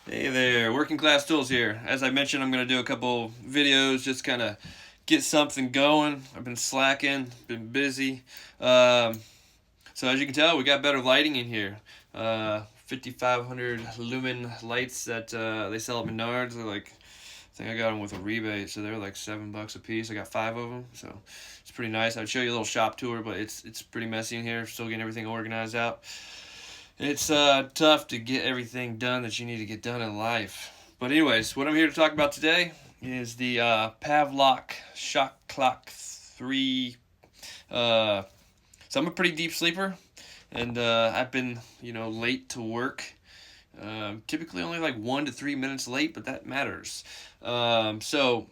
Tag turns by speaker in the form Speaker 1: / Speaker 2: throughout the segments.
Speaker 1: Hey there, Working Class Tools here. As I mentioned, I'm going to do a couple videos, just kind of get something going. I've been slacking, been busy. Um, so as you can tell, we got better lighting in here. 5,500 lumen lights that they sell at Menards. They're like, I think I got them with a rebate, so they're like $7 a piece. I got 5 of them, so it's pretty nice. I'd show you a little shop tour, but it's pretty messy in here. Still getting everything organized out. It's tough to get everything done that you need to get done in life. But anyways, what I'm here to talk about today is the Pavlok Shock Clock 3. Uh, so I'm a pretty deep sleeper, and I've been, late to work. Typically only like 1 to 3 minutes late, but that matters. So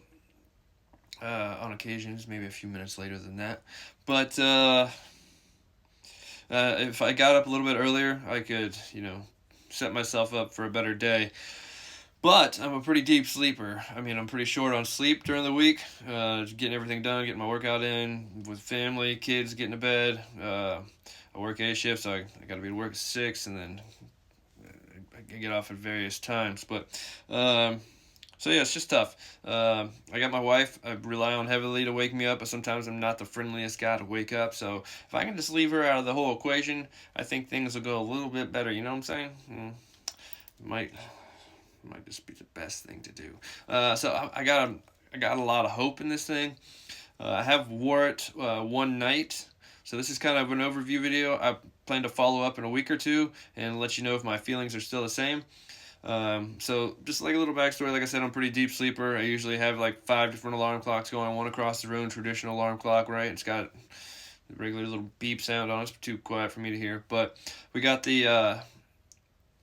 Speaker 1: on occasions, maybe a few minutes later than that. But if I got up a little bit earlier, I could, set myself up for a better day. But I'm a pretty deep sleeper. I mean, I'm pretty short on sleep during the week. Getting everything done, getting my workout in with family, kids, getting to bed. I work A shift, so I got to be to work at 6, and then I get off at various times. But so yeah, it's just tough. I got my wife. I rely on heavily to wake me up, but sometimes I'm not the friendliest guy to wake up. So if I can just leave her out of the whole equation, I think things will go a little bit better. You know what I'm saying? Might just be the best thing to do. I got a lot of hope in this thing. I have wore it one night, so this is kind of an overview video. I plan to follow up in a week or two and let you know if my feelings are still the same. So just like a little backstory, like I said, I'm a pretty deep sleeper. I usually have like 5 different alarm clocks going, one across the room, traditional alarm clock, right? It's got the regular little beep sound on it. It's too quiet for me to hear. But we got the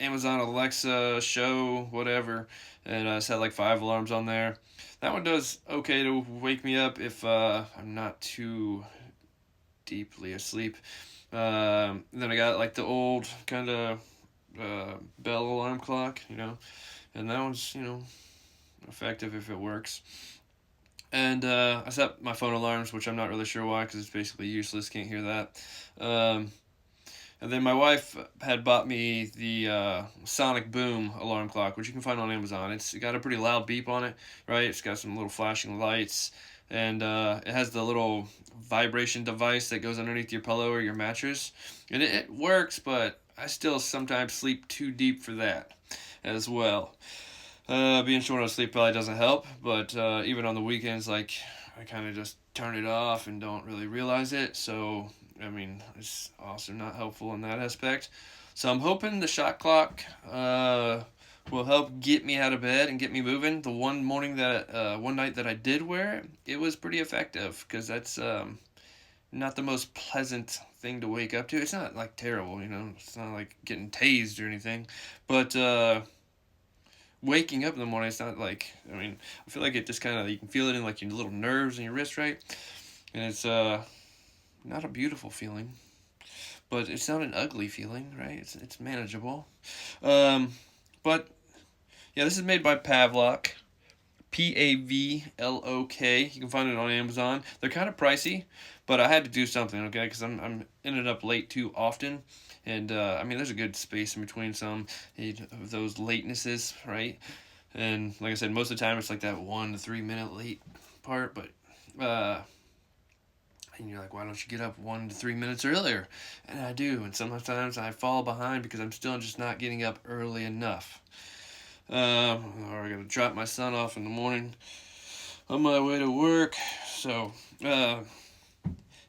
Speaker 1: Amazon Alexa show, whatever, and it's had like 5 alarms on there. That one does okay to wake me up if I'm not too deeply asleep. Then I got like the old kind of bell alarm clock, and that one's, effective if it works. And I set my phone alarms, which I'm not really sure why, because it's basically useless. Can't hear that. And then my wife had bought me the Sonic Boom alarm clock, which you can find on Amazon. It's got a pretty loud beep on it, right? It's got some little flashing lights, and it has the little vibration device that goes underneath your pillow or your mattress. And it works, but I still sometimes sleep too deep for that as well. Being short on sleep probably doesn't help, but even on the weekends, like, I kind of just turn it off and don't really realize it. So, I mean, it's also not helpful in that aspect. So I'm hoping the shot clock will help get me out of bed and get me moving. The one night that I did wear it, it was pretty effective, because that's not the most pleasant thing to wake up to. It's not like terrible, It's not like getting tased or anything, but waking up in the morning, it's not like, I feel like it just kind of, you can feel it in like your little nerves in your wrist, right? And it's not a beautiful feeling, but it's not an ugly feeling, right? It's manageable. But yeah, this is made by Pavlok. Pavlok. You can find it on Amazon. They're kind of pricey, but I had to do something, okay? Because I'm ended up late too often, and there's a good space in between some of those latenesses, right? And like I said, most of the time it's like that 1 to 3 minute late part, but and you're like, why don't you get up 1 to 3 minutes earlier? And I do, and sometimes I fall behind because I'm still just not getting up early enough. Or I gotta drop my son off in the morning on my way to work. So,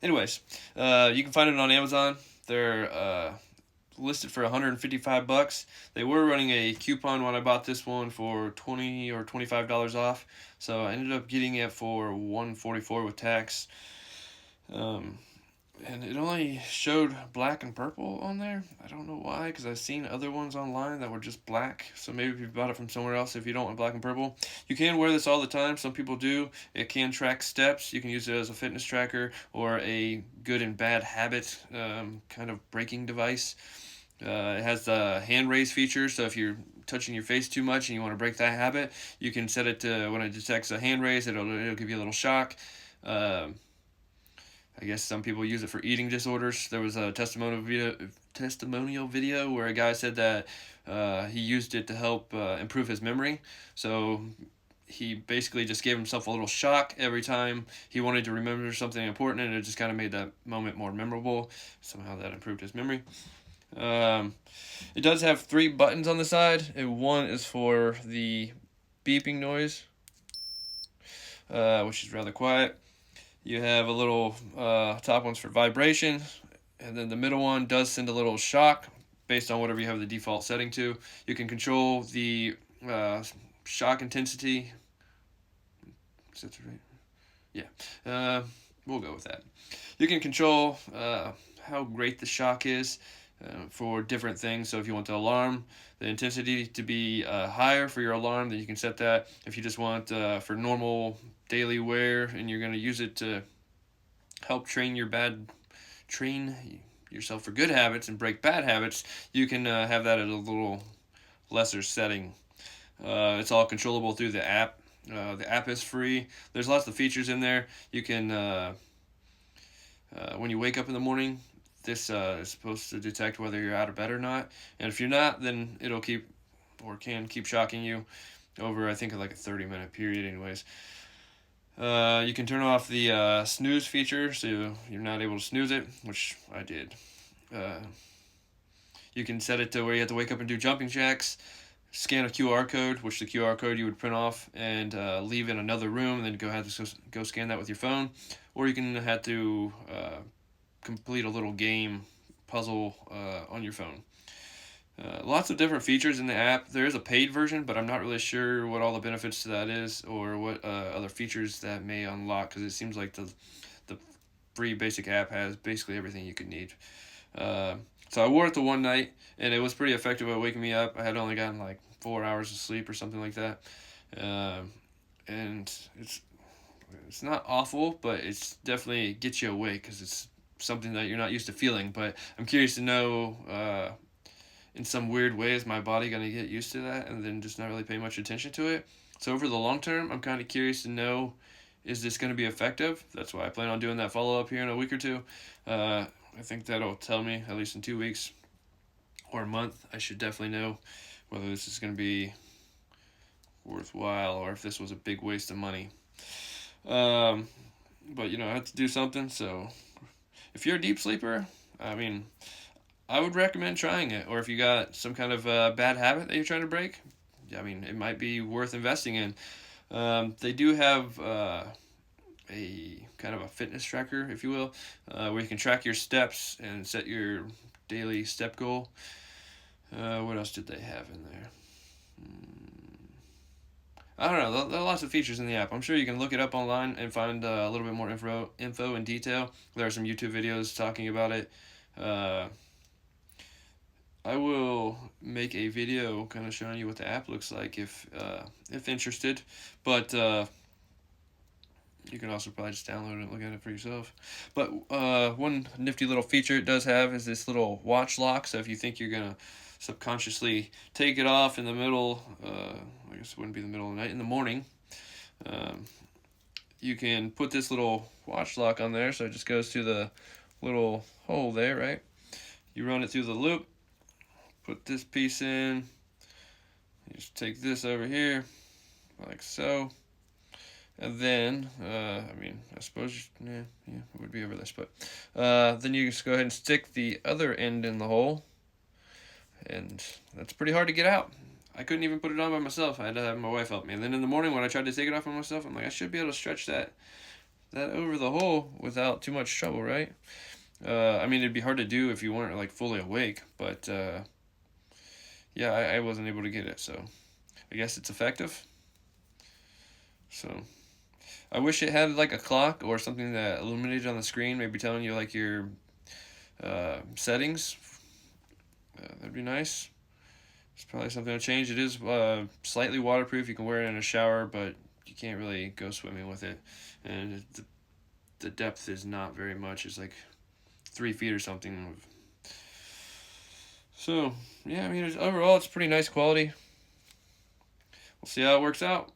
Speaker 1: anyways, you can find it on Amazon. They're listed for $155. They were running a coupon when I bought this one for $20 or $25 off. So I ended up getting it for $144 with tax. And it only showed black and purple on there. I don't know why, because I've seen other ones online that were just black. So maybe if you bought it from somewhere else, if you don't want black and purple. You can wear this all the time. Some people do. It can track steps. You can use it as a fitness tracker or a good and bad habit kind of breaking device. It has the hand raise feature, so if you're touching your face too much and you want to break that habit, you can set it to when it detects a hand raise, it'll give you a little shock. I guess some people use it for eating disorders. There was a testimonial video where a guy said that he used it to help improve his memory. So he basically just gave himself a little shock every time he wanted to remember something important, and it just kind of made that moment more memorable. Somehow that improved his memory. It does have 3 buttons on the side, and one is for the beeping noise, which is rather quiet. You have a little top one's for vibration, and then the middle one does send a little shock based on whatever you have the default setting to. You can control the shock intensity. Is that right? Yeah. We'll go with that. You can control how great the shock is for different things. So if you want the alarm, the intensity to be higher for your alarm, then you can set that. If you just want for normal daily wear and you're going to use it to help train yourself for good habits and break bad habits, you can have that at a little lesser setting. It's all controllable through the app. The app is free. There's lots of features in there. You can when you wake up in the morning, this is supposed to detect whether you're out of bed or not, and if you're not, then it'll can keep shocking you over, I think, like a 30-minute period anyways. You can turn off the snooze feature so you're not able to snooze it, which I did. You can set it to where you have to wake up and do jumping jacks, scan a QR code, which the QR code you would print off and leave in another room, and then go scan that with your phone, or you can have to complete a little game puzzle on your phone. Lots of different features in the app. There is a paid version, but I'm not really sure what all the benefits to that is, or what other features that may unlock, because it seems like the free basic app has basically everything you could need. So I wore it the one night, and it was pretty effective at waking me up. I had only gotten like 4 hours of sleep or something like that. And it's not awful, but it's definitely gets you awake because it's something that you're not used to feeling. But I'm curious to know, in some weird way, is my body going to get used to that and then just not really pay much attention to it? So over the long term, I'm kind of curious to know, is this going to be effective? That's why I plan on doing that follow-up here in a week or two. I think that'll tell me, at least in 2 weeks or a month, I should definitely know whether this is going to be worthwhile or if this was a big waste of money. But, I have to do something, so if you're a deep sleeper, I mean, I would recommend trying it. Or if you got some kind of bad habit that you're trying to break, I mean, it might be worth investing in. They do have a kind of a fitness tracker, if you will, where you can track your steps and set your daily step goal. What else did they have in there? I don't know. There are lots of features in the app. I'm sure you can look it up online and find a little bit more info in detail. There are some YouTube videos talking about it. I will make a video kind of showing you what the app looks like if interested. But you can also probably just download it and look at it for yourself. But one nifty little feature it does have is this little watch lock. So if you think you're going to subconsciously take it off in the middle, I guess it wouldn't be the middle of the night, in the morning, you can put this little watch lock on there. So it just goes through the little hole there, right? You run it through the loop, put this piece in, you just take this over here, like so. And then, I suppose, it would be over this, but then you just go ahead and stick the other end in the hole, and that's pretty hard to get out. I couldn't even put it on by myself. I had to have my wife help me. And then in the morning when I tried to take it off by myself, I'm like, I should be able to stretch that over the hole without too much trouble, right? It'd be hard to do if you weren't like fully awake, but I wasn't able to get it, so I guess it's effective. So I wish it had like a clock or something that illuminated on the screen, maybe telling you like your settings. That'd be nice. It's probably something to change. It is slightly waterproof. You can wear it in a shower, but you can't really go swimming with it. And the depth is not very much. It's like 3 feet or something. So, overall it's pretty nice quality. We'll see how it works out.